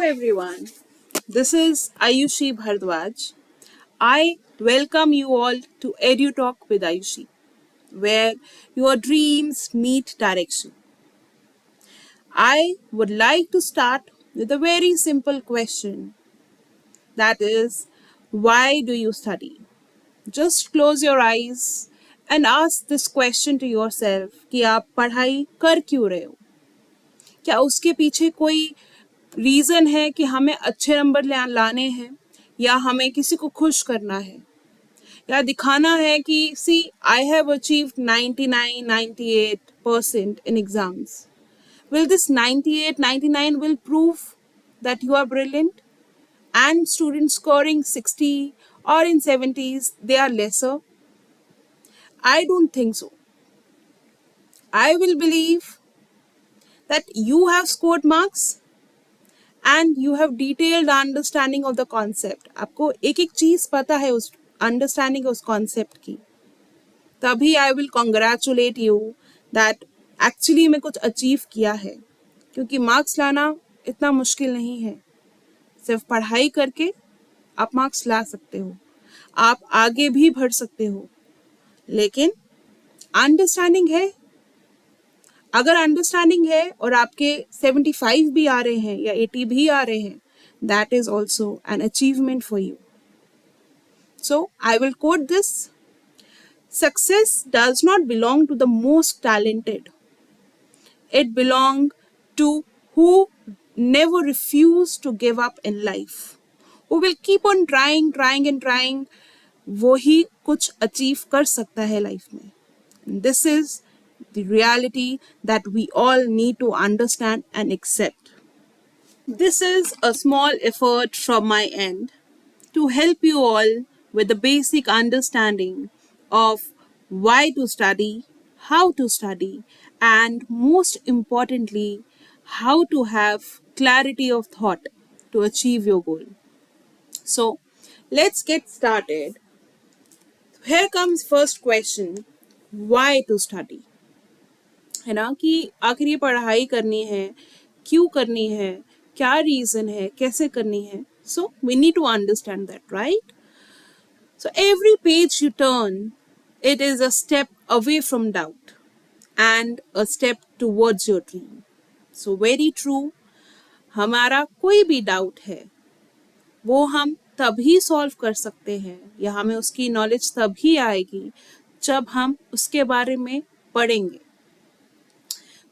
everyone. This is Ayushi Bhardwaj. I welcome you all to EduTalk with Ayushi, where your dreams meet direction. I would like to start with a very simple question, that is, why do you study? Just close your eyes and ask this question to yourself कि आप पढ़ाई कर क्यों रहे हो? क्या उसके पीछे कोई रीज़न है कि हमें अच्छे नंबर लाने हैं, या हमें किसी को खुश करना है, या दिखाना है कि सी I have achieved 99 98% in exams. Will this 98 99 will prove that you are brilliant, and students scoring 60 or in 70s they are lesser? I don't think so. I will believe that you have scored marks and you have detailed understanding of the concept. आपको एक एक चीज पता है उस understanding उस concept की, तभी I will congratulate you that actually मैं कुछ अचीव किया है. क्योंकि मार्क्स लाना इतना मुश्किल नहीं है. सिर्फ पढ़ाई करके आप मार्क्स ला सकते हो, आप आगे भी बढ़ सकते हो, लेकिन अंडरस्टैंडिंग है. अगर अंडरस्टैंडिंग है और आपके 75 भी आ रहे हैं या 80 भी आ रहे हैं, that is also an achievement for you. So I will quote this: success does not belong to the most talented. It belongs to who never refuse to give up in life, who will keep on trying and trying. वो ही कुछ achieve कर सकता है life में. This is the reality that we all need to understand and accept. This is a small effort from my end to help you all with the basic understanding of why to study, how to study, and most importantly, how to have clarity of thought to achieve your goal. So, let's get started. Here comes first question: why to study? है ना, कि आखिर ये पढ़ाई करनी है, क्यों करनी है, क्या रीज़न है, कैसे करनी है. So we need to understand that, right? So every page you turn, it is a step away from doubt and a step towards your dream. So very true. हमारा कोई भी डाउट है वो हम तभी सॉल्व कर सकते हैं, या हमें उसकी नॉलेज तभी आएगी जब हम उसके बारे में पढ़ेंगे.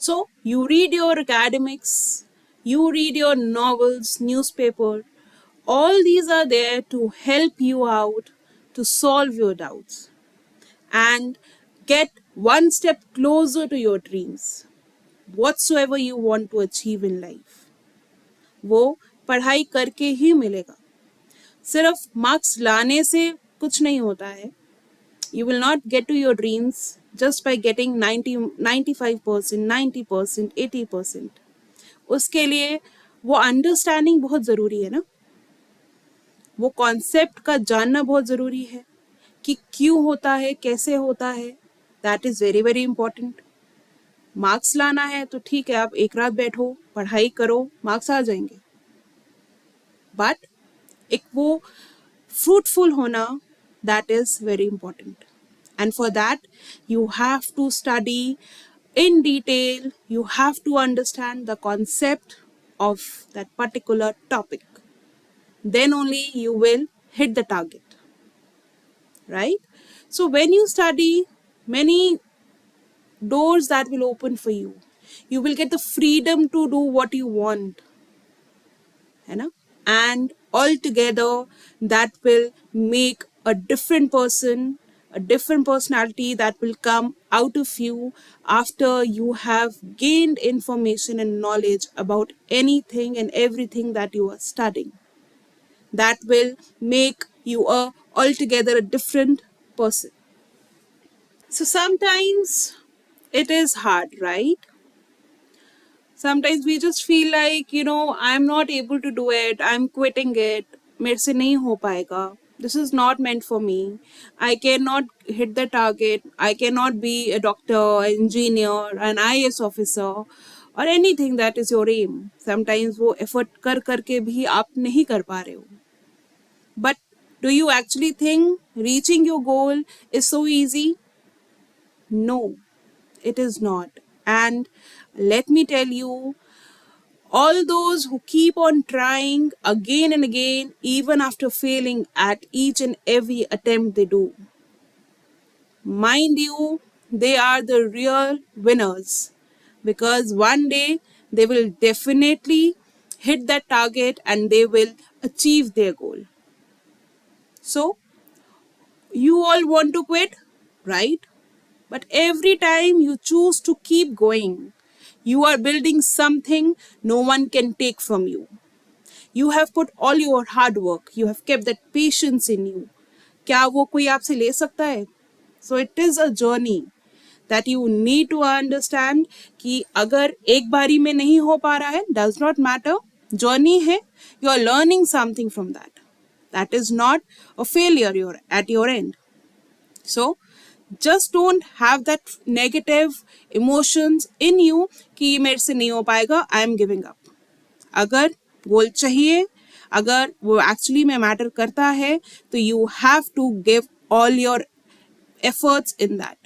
So you read your academics, you read your novels, newspaper. All these are there to help you out to solve your doubts and get one step closer to your dreams. Whatsoever you want to achieve in life, वो पढ़ाई करके ही मिलेगा. सिर्फ marks लाने से कुछ नहीं होता है. You will not get to your dreams just by getting 90, 95%, 90%, 80%. उसके लिए वो अंडरस्टैंडिंग बहुत ज़रूरी है ना, वो कॉन्सेप्ट का जानना बहुत ज़रूरी है कि क्यों होता है, कैसे होता है. That is very very important. Marks लाना है तो ठीक है, आप एक रात बैठो, पढ़ाई करो, मार्क्स आ जाएंगे. बट एक वो फ्रूटफुल होना, that is very important. And for that, you have to study in detail. You have to understand the concept of that particular topic. Then only you will hit the target. Right? So when you study, many doors that will open for you. You will get the freedom to do what you want. है ना? And altogether, that will make a different person, a different personality that will come out of you after you have gained information and knowledge about anything and everything that you are studying. That will make you altogether a different person. So sometimes it is hard, right? Sometimes we just feel like, I'm not able to do it, I'm quitting it, मेरे से नहीं हो पाएगा, this is not meant for me, I cannot hit the target, I cannot be a doctor, an engineer, an IAS officer, और anything that is your aim, sometimes वो effort कर करके भी आप नहीं कर पा रहे हो, but do you actually think reaching your goal is so easy? No, it is not. And let me tell you, all those who keep on trying again and again, even after failing at each and every attempt they do, mind you, they are the real winners, because one day they will definitely hit that target and they will achieve their goal. So, you all want to quit, right? But every time you choose to keep going, you are building something no one can take from you. You have put all your hard work, you have kept that patience in you. क्या वो कोई आपसे ले सकता है? So it is a journey that you need to understand कि अगर एक बारी में नहीं हो पा रहा है, does not matter. Journey है, you are learning something from that. That is not a failure at your end. So just don't have that negative emotions in you कि मेरे से नहीं हो पाएगा, I am giving up. अगर गोल चाहिए, अगर वो एक्चुअली में मैटर करता है, तो you have to give all your efforts in that.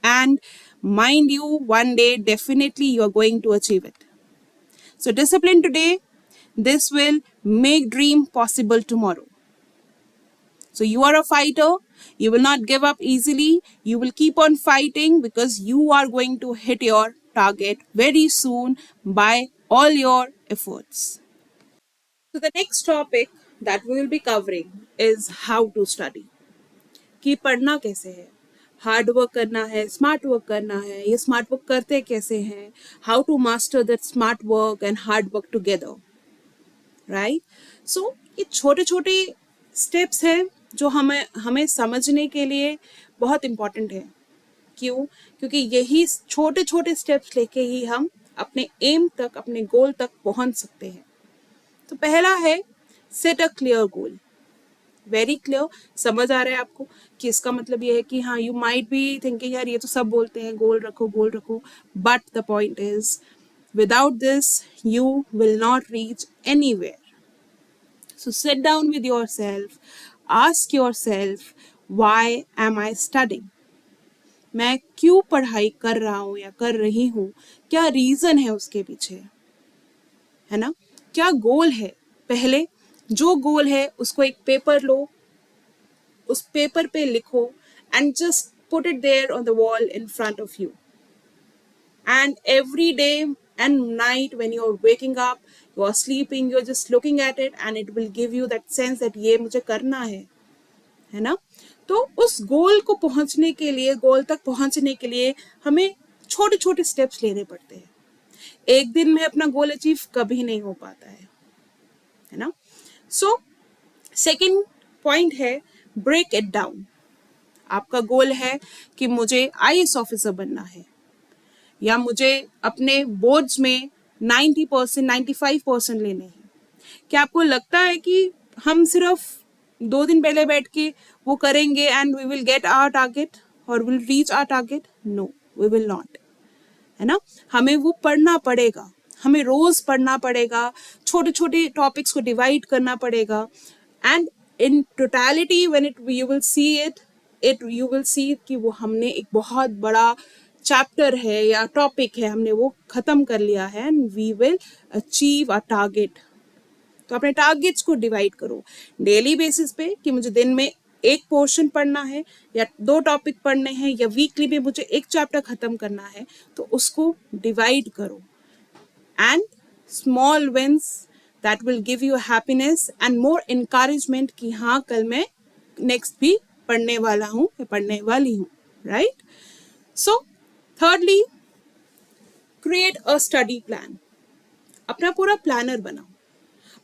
And mind you, one day definitely you are going to achieve it. So discipline today, this will make dream possible tomorrow. So you are a fighter. You will not give up easily. You will keep on fighting because you are going to hit your target very soon by all your efforts. So the next topic that we will be covering is how to study. कि पढ़ना कैसे है, hard work करना है, smart work करना है, ये smart work करते कैसे हैं, how to master that smart work and hard work together, right? So ये छोटे छोटे स्टेप्स हैं जो हमें हमें समझने के लिए बहुत इम्पॉर्टेंट है. क्यों? क्योंकि यही छोटे छोटे स्टेप्स लेके ही हम अपने एम तक, अपने गोल तक पहुंच सकते हैं. तो पहला है set a clear goal. Very clear, समझ आ रहा है आपको कि इसका मतलब ये है कि हाँ, यू माइट बी थिंकिंग यार ये तो सब बोलते हैं गोल रखो गोल रखो, but the point is without this you will not reach anywhere. So sit down with yourself, ask yourself, why am I studying? मैं क्यों पढ़ाई कर रहा हूँ या कर रही हूँ, क्या रीजन है उसके पीछे, है ना? क्या गोल है? पहले जो गोल है उसको एक पेपर लो, उस पेपर पे लिखो and just put it there on the wall in front of you. And every day and night when you're waking up, you are sleeping, you're just looking at it and it will give you that sense that ये मुझे करना है ना? तो उस गोल को पहुंचने के लिए, गोल तक पहुंचने के लिए हमें छोटे छोटे स्टेप्स लेने पड़ते हैं. एक दिन में अपना गोल अचीव कभी नहीं हो पाता है ना? सो सेकंड पॉइंट है ब्रेक इट डाउन. आपका गोल है कि मुझे आईएएस ऑफिसर बनना है, या मुझे अपने बोर्ड्स में 90%, 95% लेने हैं. क्या आपको लगता है कि हम सिर्फ 2 दिन पहले बैठ के वो करेंगे and we will get our target और will reach our target? No, we will not, है ना? हमें वो पढ़ना पड़ेगा, हमें रोज पढ़ना पड़ेगा, छोटे छोटे टॉपिक्स को डिवाइड करना पड़ेगा, and in totality when it you will see it you will see कि वो हमने एक बहुत बड़ा चैप्टर है या टॉपिक है, हमने वो खत्म कर लिया है and we will achieve a target. तो अपने टारगेट्स को डिवाइड करो डेली बेसिस पे कि मुझे दिन में एक पोर्शन पढ़ना है या 2 टॉपिक पढ़ने हैं या वीकली में मुझे एक चैप्टर खत्म करना है, तो उसको डिवाइड करो. And small wins that will give you happiness and more encouragement कि हाँ, कल मैं नेक्स्ट भी पढ़ने वाला हूँ या पढ़ने वाली हूँ, right? So thirdly, create a study plan. अपना पूरा प्लानर बनाओ.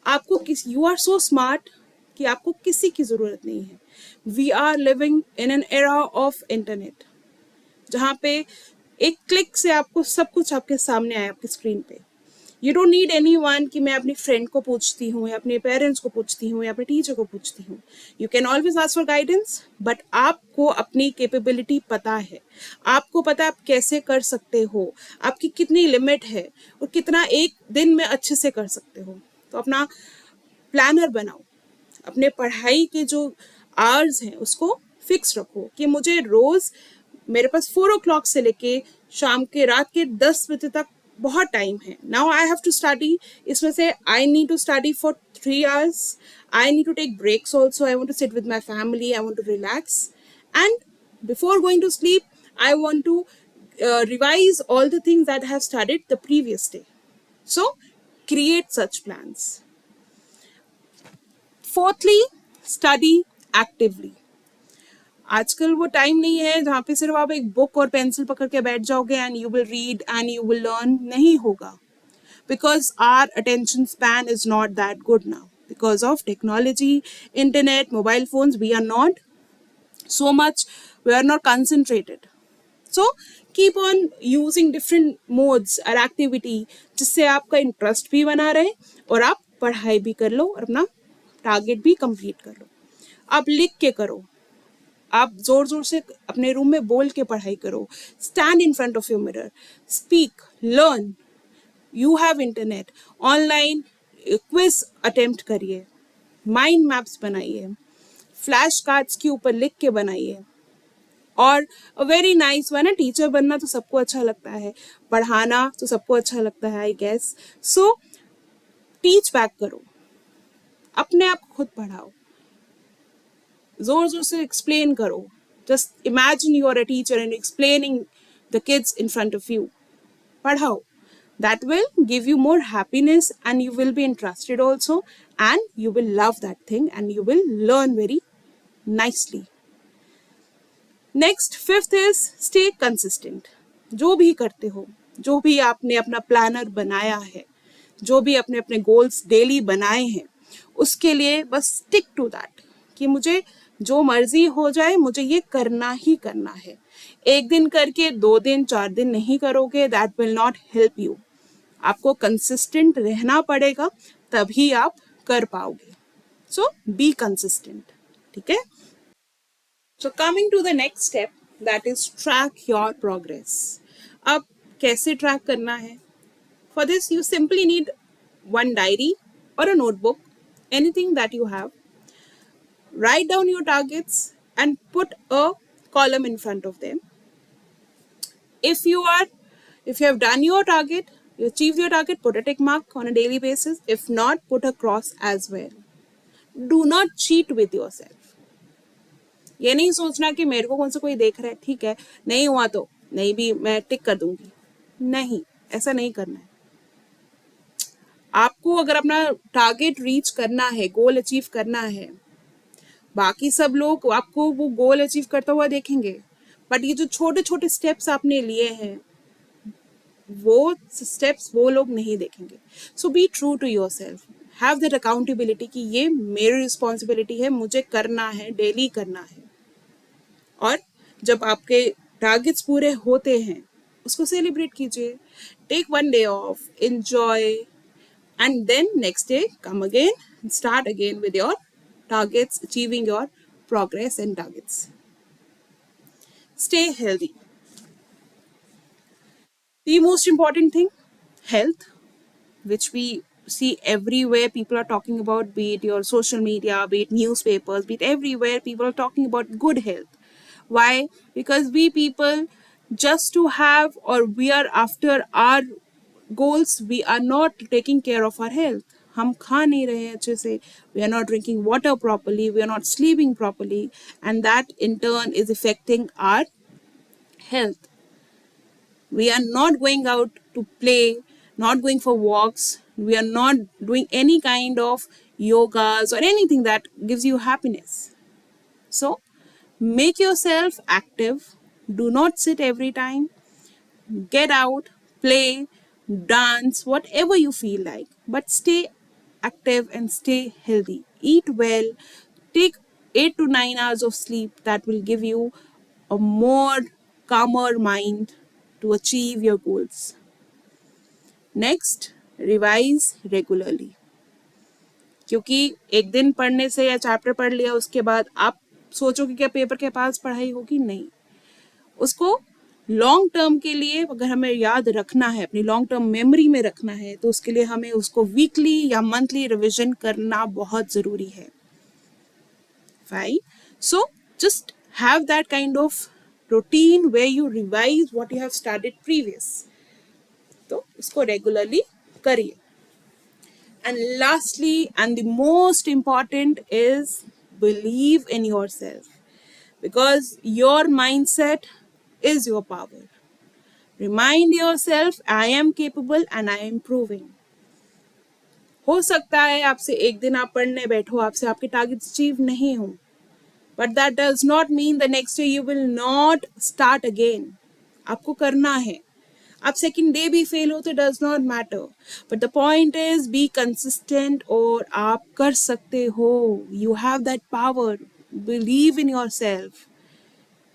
आपको यू आर सो स्मार्ट कि आपको किसी की जरूरत नहीं है. We are living in an era of internet जहाँ पे एक क्लिक से आपको सब कुछ आपके सामने आए, आपके स्क्रीन पे. यू डोंट नीड एनीवन कि मैं अपनी फ्रेंड को पूछती हूँ या अपने पेरेंट्स को पूछती हूँ या अपने टीचर को पूछती हूँ. You can always ask for guidance, but आपको अपनी कैपेबिलिटी पता है. आपको पता है आप कैसे कर सकते हो, आपकी कितनी लिमिट है और कितना एक दिन में अच्छे से कर सकते हो. तो अपना प्लानर बनाओ. अपने पढ़ाई के जो आवर्स हैं उसको फिक्स रखो कि मुझे रोज, मेरे पास 4 o'clock से लेके शाम के रात के 10 बजे तक बहुत टाइम है. Now I have to study. इसमें से I need to study for 3 hours. I need to take breaks also. I want to sit with my family. I want to relax. And before going to sleep, I want to revise all the things that I have studied the previous day. So, create such plans. Fourthly, study actively. आजकल वो time नहीं है जहाँ पे सिर्फ आप एक book और पेंसिल पकड़ के बैठ जाओगे and you will read and you will learn. नहीं होगा. Because our attention span is not that good now. Because of technology, internet, mobile phones, we are not so much, we are not concentrated. So keep on using different modes or activity जिससे आपका interest भी बना रहे और आप पढ़ाई भी कर लो और अपना टारगेट भी कंप्लीट कर लो. आप लिख के करो. आप जोर जोर से अपने रूम में बोल के पढ़ाई करो. Stand in front of your mirror. Speak. Learn. You have internet. Online quiz attempt करिए. माइंड मैप्स बनाइए. फ्लैश कार्ड्स के ऊपर लिख के बनाइए. और वेरी नाइस वन है. टीचर बनना तो सबको अच्छा लगता है, पढ़ाना तो सबको अच्छा लगता है I guess. So teach back करो. अपने आप खुद पढ़ाओ. जोर जोर से एक्सप्लेन करो. Just imagine you are a teacher and explaining the kids in front of you. पढ़ाओ. That will give you more happiness and you will be interested also, and you will love that thing and you will learn very nicely. Next, fifth is stay consistent. जो भी करते हो, जो भी आपने अपना planner बनाया है, जो भी अपने अपने गोल्स डेली बनाए हैं, उसके लिए बस स्टिक टू दैट कि मुझे जो मर्जी हो जाए मुझे ये करना ही करना है. एक दिन करके 2 दिन 4 दिन नहीं करोगे, that will not help you. आपको कंसिस्टेंट रहना पड़ेगा, तभी आप कर पाओगे. So be consistent. ठीक है. So coming to the next step, that is track your progress. अब कैसे ट्रैक करना है? For this you simply need one diary और a notebook, anything that you have. Write down your targets and put a column in front of them. If you have done your target, you achieved your target, put a tick mark on a daily basis. If not, put a cross as well. Do not cheat with yourself. ये नहीं सोचना कि मेरे को कौन सा कोई देख रहा है, ठीक है, नहीं हुआ तो नहीं भी मैं टिक कर दूंगी. नहीं, ऐसा नहीं करना है. आपको अगर अपना टारगेट रीच करना है, गोल अचीव करना है, बाकी सब लोग आपको वो गोल अचीव करता हुआ देखेंगे, बट ये जो छोटे छोटे स्टेप्स आपने लिए हैं वो स्टेप्स वो लोग नहीं देखेंगे. So be true to yourself. Have that accountability कि ये मेरी रिस्पॉन्सिबिलिटी है, मुझे करना है, डेली करना है. और जब आपके टारगेट्स पूरे होते हैं उसको सेलिब्रेट कीजिए. Take one day off, enjoy, and then next day come again, start again with your targets, achieving your progress and targets. Stay healthy. The most important thing, health, which we see everywhere people are talking about, be it your social media, be it newspapers, be it everywhere people are talking about good health. Why? Because we people, just to have, or we are after our goals, we are not taking care of our health. हम खा नहीं रहे हैं अच्छे से. We are not drinking water properly. We are not sleeping properly, and that in turn is affecting our health. We are not going out to play, not going for walks. We are not doing any kind of yogas or anything that gives you happiness. So make yourself active. Do not sit every time. Get out, play, dance, whatever you feel like, but stay active and stay healthy. Eat well. Take 8 to 9 hours of sleep. That will give you a more calmer mind to achieve your goals. Next revise regularly, क्योंकि एक दिन पढ़ने से या chapter पढ़ लिया उसके बाद आप सोचो कि क्या पेपर के पास पढ़ाई होगी, नहीं। उसको लॉन्ग टर्म के लिए अगर हमें याद रखना है, अपनी लॉन्ग टर्म मेमोरी में रखना है, तो उसके लिए हमें उसको वीकली या मंथली रिविजन करना बहुत ज़रूरी है। Fine, so just have that kind of routine where you revise what you have studied previous, तो इसको रेगुलरली करिए। And lastly, and the most important is believe in yourself, because your mindset is your power. Remind yourself, I am capable and I am improving. हो सकता है आपसे एक दिन आप पढ़ने बैठो, आपसे आपके टारगेट्स अचीव नहीं हो, but that does not mean the next day you will not start again. आपको करना है। आप सेकेंड डे भी फेल हो तो does not matter, but the point is be consistent, और आप कर सकते हो। You have that power, believe in your self.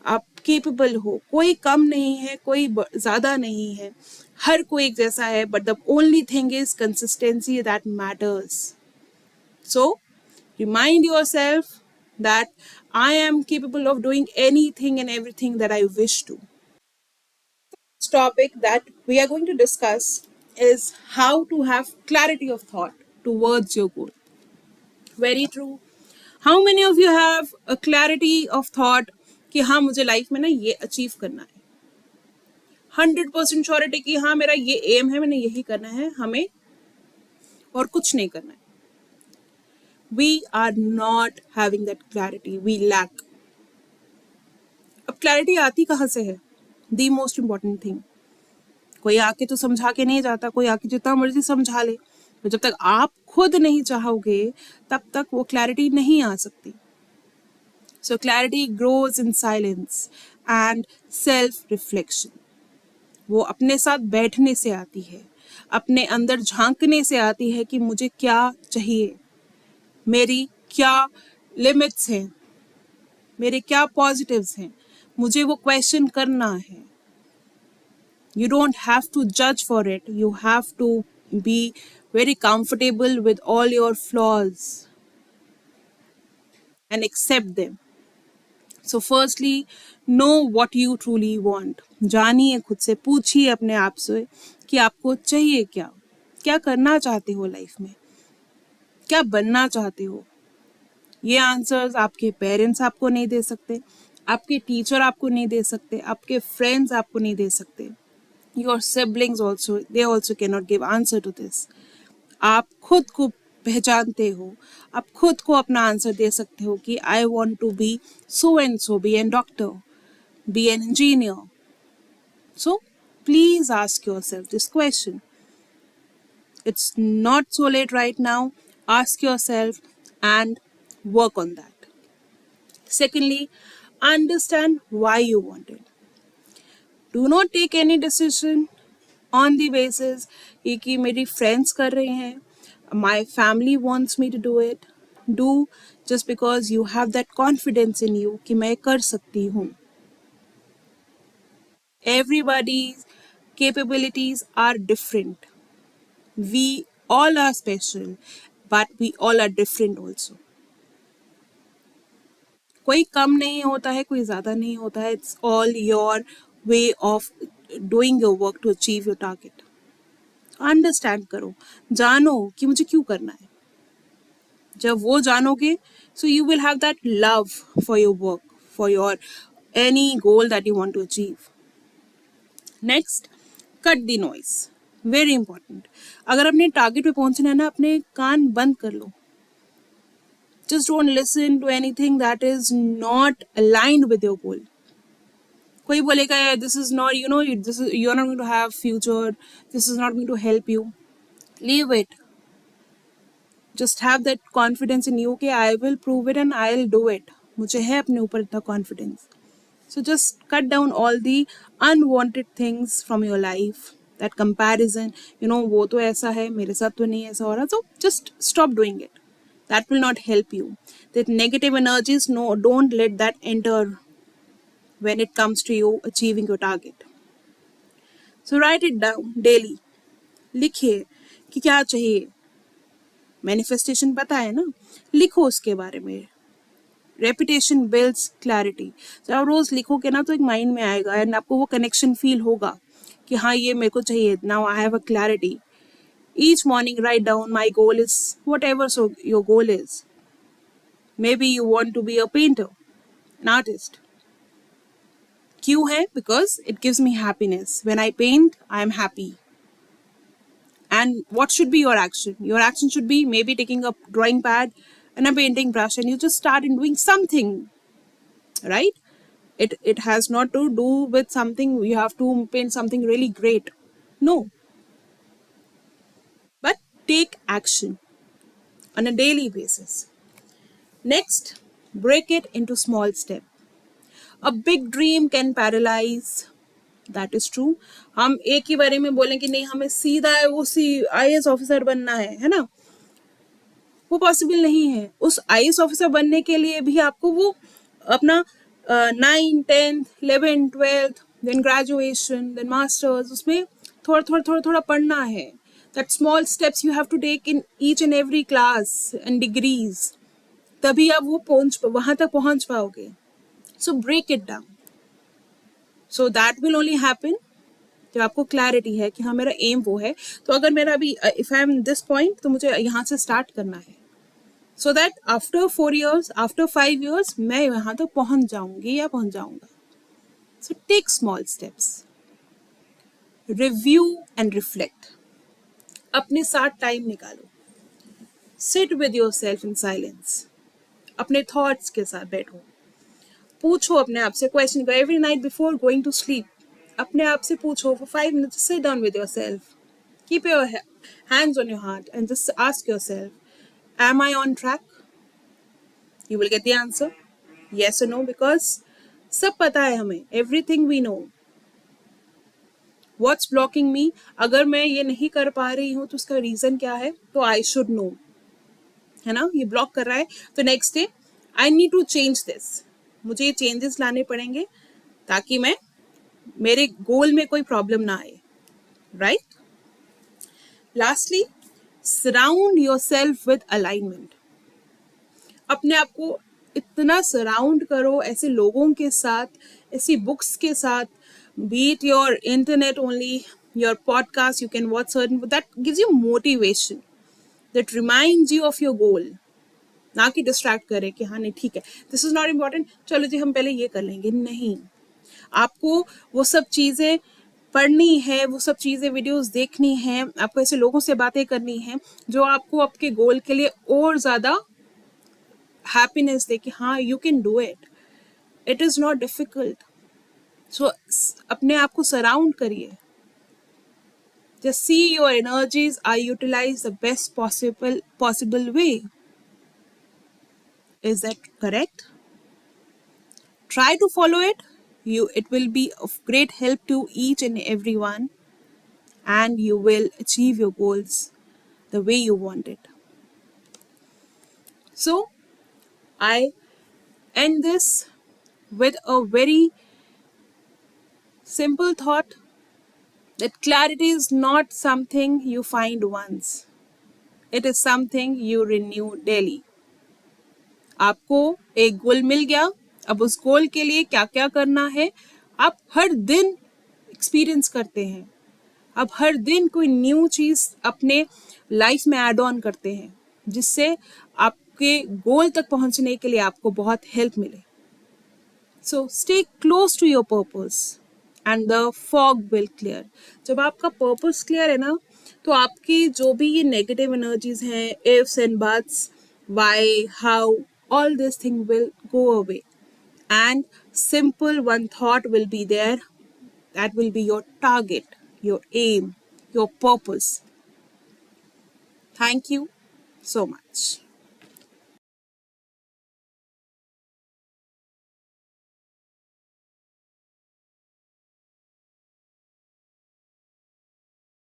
आप केपेबल हो, कोई कम नहीं है, कोई ज़्यादा नहीं है, हर कोई एक जैसा है, but the only thing is consistency that matters. So remind yourself that I am capable of doing anything and everything that I wish to. This topic that we are going to discuss is how to have clarity of thought towards your goal. Very true. How many of you have a clarity of thought कि हाँ मुझे life में ना ये achieve करना है, 100% surety कि हाँ मेरा ये एम है, मैंने यही करना है, हमें और कुछ नहीं करना है? We are not having that clarity. We lack. अब क्लैरिटी आती कहाँ से है? The most important thing. कोई आके तो समझा के नहीं जाता, कोई आके जितना मर्जी समझा ले, तो जब तक आप खुद नहीं चाहोगे तब तक वो क्लैरिटी नहीं आ सकती। So clarity grows in silence and self reflection. वो अपने साथ बैठने से आती है, अपने अंदर झांकने से आती है कि मुझे क्या चाहिए, मेरी क्या लिमिट्स हैं, मेरे क्या पॉजिटिव्स हैं, मुझे वो क्वेश्चन करना है। You don't have to judge for it. You have to be very comfortable with all your flaws and accept them. So firstly, know what you truly want. जानिए खुद से, पूछिए अपने आप से कि आपको चाहिए क्या, क्या करना चाहते हो लाइफ में, क्या बनना चाहते हो। ये आंसर्स आपके पेरेंट्स आपको नहीं दे सकते, आपके टीचर आपको नहीं दे सकते, आपके फ्रेंड्स आपको नहीं दे सकते। Your siblings also, they also cannot give answer to this. आप खुद को पहचानते हो, आप खुद को अपना आंसर दे सकते हो कि I want to be so and so, be a doctor, be an engineer. So please ask yourself this question. It's not so late right now. Ask yourself and work on that. Secondly, understand why you want it. Do not take any decision on the basis कि मेरी friends कर रहे हैं, my family wants me to do it. Do just because you have that confidence in you कि मैं कर सकती हूँ. Everybody's capabilities are different. We all are special, but we all are different also. कोई कम नहीं होता है, कोई ज़्यादा नहीं होता है. It's all your way of doing your work to achieve your target. Understand करो, जानो कि मुझे क्यों करना है। जब वो जानोगे, so you will have that love for your work, for your any goal that you want to achieve. Next, cut the noise, very important. अगर अपने टारगेट पे पहुंचना है ना, अपने कान बंद कर लो। Just don't listen to anything that is not aligned with your goal. कोई बोलेगा this is not, you know, this is, you are not going to have future, this is not going to help you, leave it. Just have that confidence in you कि I will prove it and I will do it. मुझे है अपने ऊपर इतना confidence. So just cut down all the unwanted things from your life, that comparison, you know वो तो ऐसा है, मेरे साथ तो नहीं ऐसा हो रहा। So just stop doing it, that will not help you. That negative energies, no, don't let that enter when it comes to you achieving your target. So write it down daily. लिखिए कि क्या चाहिए। Manifestation पता है ना, लिखो उसके बारे में। Repetition builds clarity. जब आप रोज लिखोगे ना तो एक माइंड में आएगा एंड आपको वो कनेक्शन फील होगा कि हाँ ये मेरे को चाहिए, now I have a clarity. Each morning write down my goal is वट एवर सो your goal is. Maybe you want to be a painter, an artist. क्यों है? Because it gives me happiness. When I paint I am happy. And what should be your action? Your action should be maybe taking a drawing pad and a painting brush and you just start in doing something, right? It has not to do with something you have to paint something really great. No, but take action on a daily basis. Next, break it into small steps. A big dream can paralyze. That is true. हम एक ही बारे में बोलें कि नहीं हमें सीधा है वो IAS ऑफिसर बनना है ना, वो पॉसिबल नहीं है। उस IAS ऑफिसर बनने के लिए भी आपको वो अपना 9, 10th, 11th, 12th, then graduation, then masters, उसमें थोड़ा थोड़ा थोड़ा थोड़ा पढ़ना है। That small steps you have to take in each and every class and degrees, तभी आप वो वहां तक पहुंच पाओगे। So break it down. So that will only happen जब आपको क्लैरिटी है कि हाँ मेरा एम वो है। तो अगर मेरा अभी if I am this point तो मुझे यहाँ से स्टार्ट करना है, so that after 4 years, after 5 years मैं यहाँ तक पहुँच जाऊंगी या पहुँच जाऊंगा। So take small steps, review and reflect. अपने साथ टाइम निकालो, sit with yourself in silence. अपने थॉट्स के साथ बैठो, पूछो अपने आप से क्वेश्चन को every night before going to sleep. अपने आप से पूछो for 5 minutes, sit down with yourself, keep your hands on your heart and just ask yourself, am I on track? You will get the answer, yes or no, because सब पता है हमें, everything we know. What's blocking me? अगर मैं ये नहीं कर पा रही हूँ तो उसका रीजन क्या है, तो I should know, है ना। ये ब्लॉक कर रहा है तो next day I need to change this, मुझे ये चेंजेस लाने पड़ेंगे ताकि मैं मेरे गोल में कोई प्रॉब्लम ना आए, right. Lastly, surround yourself with alignment. अपने आप को इतना सराउंड करो ऐसे लोगों के साथ, ऐसी बुक्स के साथ, B it your internet only, your podcast, you can watch certain, that gives you motivation, that reminds you of your goal. ना कि डिस्ट्रैक्ट करे कि हाँ नहीं ठीक है, दिस इज नॉट इम्पॉर्टेंट, चलो जी हम पहले ये कर लेंगे। नहीं, आपको वो सब चीज़ें पढ़नी है, वो सब चीज़ें वीडियोस देखनी है, आपको ऐसे लोगों से बातें करनी है जो आपको आपके गोल के लिए और ज़्यादा हैप्पीनेस दे कि हाँ you can do it, it is not difficult. So अपने आप को सराउंड करिए, just see your energies are utilized the best possible way. Is that correct? Try to follow it. It will be of great help to each and everyone, and you will achieve your goals the way you want it. So I end this with a very simple thought, that clarity is not something you find once, it is something you renew daily. आपको एक गोल मिल गया, अब उस गोल के लिए क्या क्या करना है आप हर दिन एक्सपीरियंस करते हैं, आप हर दिन कोई न्यू चीज़ अपने लाइफ में ऐड ऑन करते हैं जिससे आपके गोल तक पहुंचने के लिए आपको बहुत हेल्प मिले। So stay close to your purpose and the fog will clear. जब आपका पर्पस क्लियर है ना तो आपकी जो भी ये नेगेटिव एनर्जीज हैं, ifs and buts, why, how, all this thing will go away, and simple one thought will be there, that will be your target, your aim, your purpose. Thank you so much.